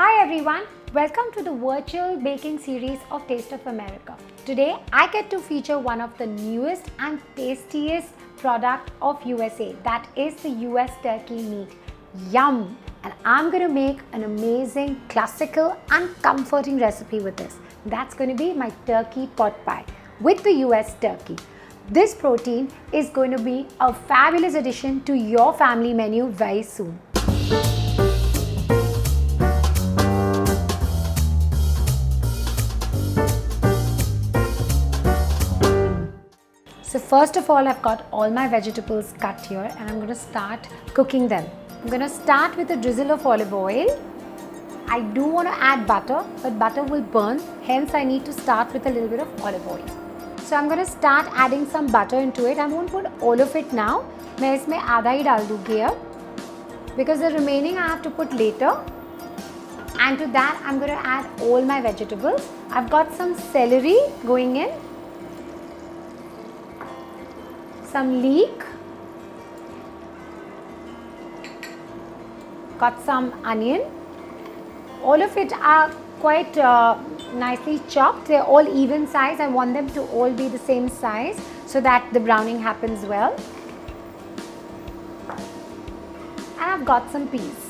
Hi everyone, welcome to the virtual baking series of Taste of America. Today I get to feature one of the newest and tastiest product of USA, that is the US turkey meat. Yum! And I'm going to make an amazing classical and comforting recipe with this. That's going to be my turkey pot pie with the US turkey. This protein is going to be a fabulous addition to your family menu very soon. So first of all, I've got all my vegetables cut here and I'm going to start cooking them. I'm going to start with a drizzle of olive oil. I do want to add butter, but butter will burn. Hence, I need to start with a little bit of olive oil. So I'm going to start adding some butter into it. I won't put all of it now. मैं इसमें आधा ही डाल दूँगी अब, because the remaining I have to put later. And to that, I'm going to add all my vegetables. I've got some celery going in, some leek, got some onion. All of it are quite nicely chopped. They're all even size. I want them to all be the same size so that the browning happens well. And I've got some peas.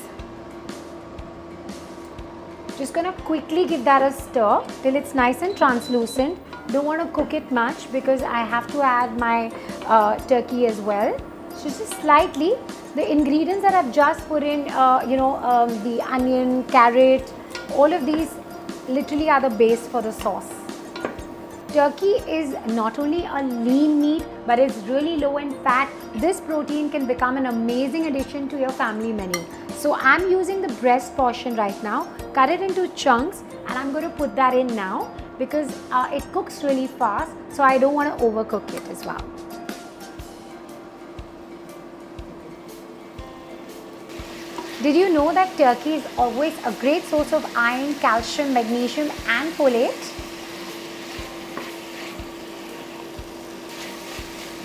Just gonna quickly give that a stir till it's nice and translucent. Don't want to cook it much because I have to add my turkey as well. So just slightly, the ingredients that I've just put in, the onion, carrot, all of these literally are the base for the sauce. Turkey is not only a lean meat, but it's really low in fat. This protein can become an amazing addition to your family menu. So I'm using the breast portion right now, cut it into chunks, and I'm going to put that in now because it cooks really fast, so I don't want to overcook it as well. Did you know that turkey is always a great source of iron, calcium, magnesium and folate?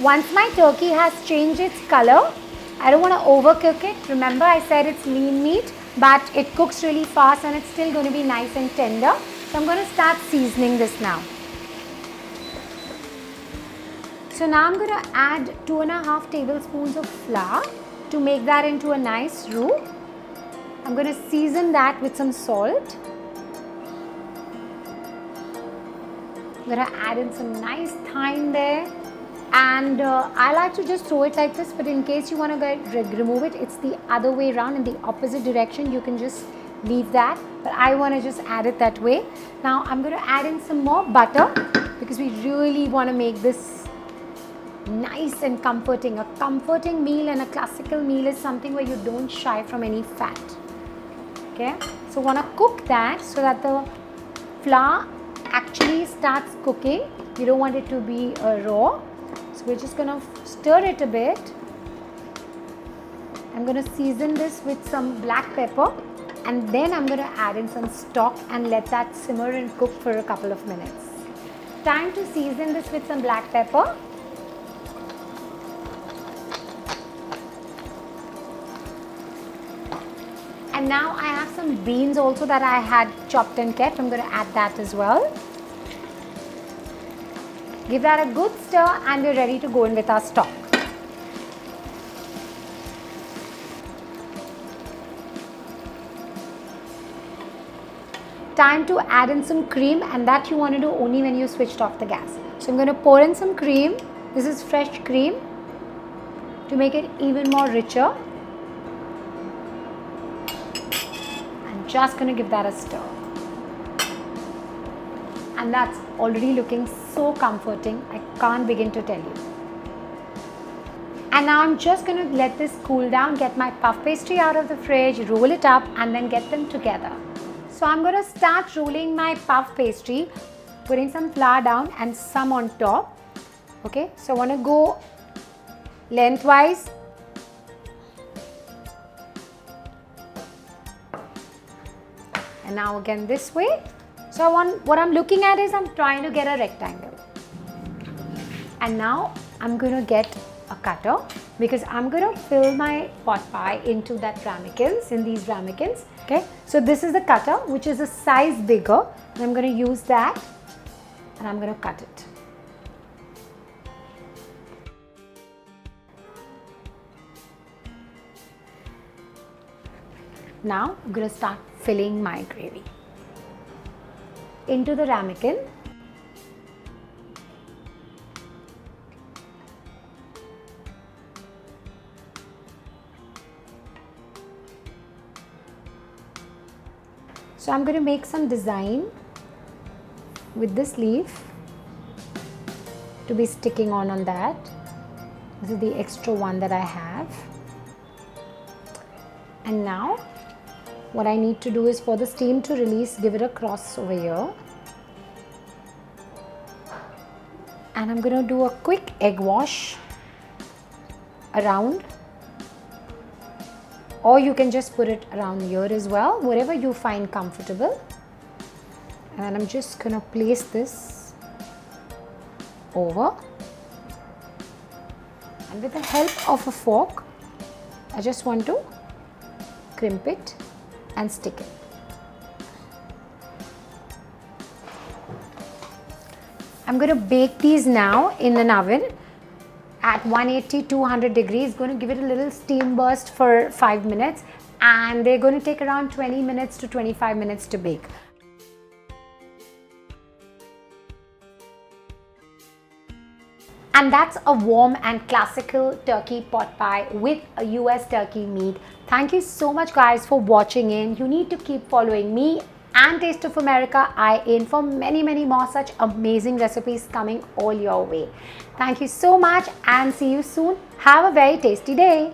Once my turkey has changed its color, I don't want to overcook it. Remember, I said it's lean meat, but it cooks really fast and it's still going to be nice and tender. So I'm going to start seasoning this now. So now I'm going to add 2.5 tablespoons of flour to make that into a nice roux. I'm going to season that with some salt. I'm going to add in some nice thyme there. And I like to just throw it like this, but in case you want to remove it, it's the other way around in the opposite direction. You can just leave that, but I want to just add it that way. Now I'm going to add in some more butter because we really want to make this nice and comforting. A comforting meal and a classical meal is something where you don't shy from any fat. Okay, so want to cook that so that the flour actually starts cooking. You don't want it to be raw. So we're just going to stir it a bit. I'm going to season this with some black pepper, and then I'm going to add in some stock and let that simmer and cook for a couple of minutes. Time to season this with some black pepper. And now I have some beans also that I had chopped and kept. I'm going to add that as well. Give that a good stir and we're ready to go in with our stock. Time to add in some cream, and that you want to do only when you switched off the gas. So I'm going to pour in some cream. This is fresh cream to make it even more richer. I'm just going to give that a stir. And that's already looking so comforting, I can't begin to tell you. And now I'm just going to let this cool down, get my puff pastry out of the fridge, roll it up and then get them together. So I'm going to start rolling my puff pastry, putting some flour down and some on top. Okay, so I want to go lengthwise. And now again this way. So what I'm looking at is I'm trying to get a rectangle. And now I'm going to get a cutter because I'm going to fill my pot pie into that ramekins, in these ramekins. Okay, so this is the cutter which is a size bigger, and I'm going to use that and I'm going to cut it. Now I'm going to start filling my gravy into the ramekin. So I'm going to make some design with this leaf to be sticking on that. This is the extra one that I have. And now what I need to do is for the steam to release, give it a cross over here. And I'm going to do a quick egg wash around, or you can just put it around here as well, wherever you find comfortable. And then I'm just going to place this over, and with the help of a fork I just want to crimp it and stick it. I'm going to bake these now in an oven at 180-200 degrees. Going to give it a little steam burst for 5 minutes, and they're going to take around 20 minutes to 25 minutes to bake. And that's a warm and classical turkey pot pie with a US turkey meat. Thank you so much guys for watching in. You need to keep following me and Taste of America in for many more such amazing recipes coming all your way. Thank you so much and see you soon. Have a very tasty day.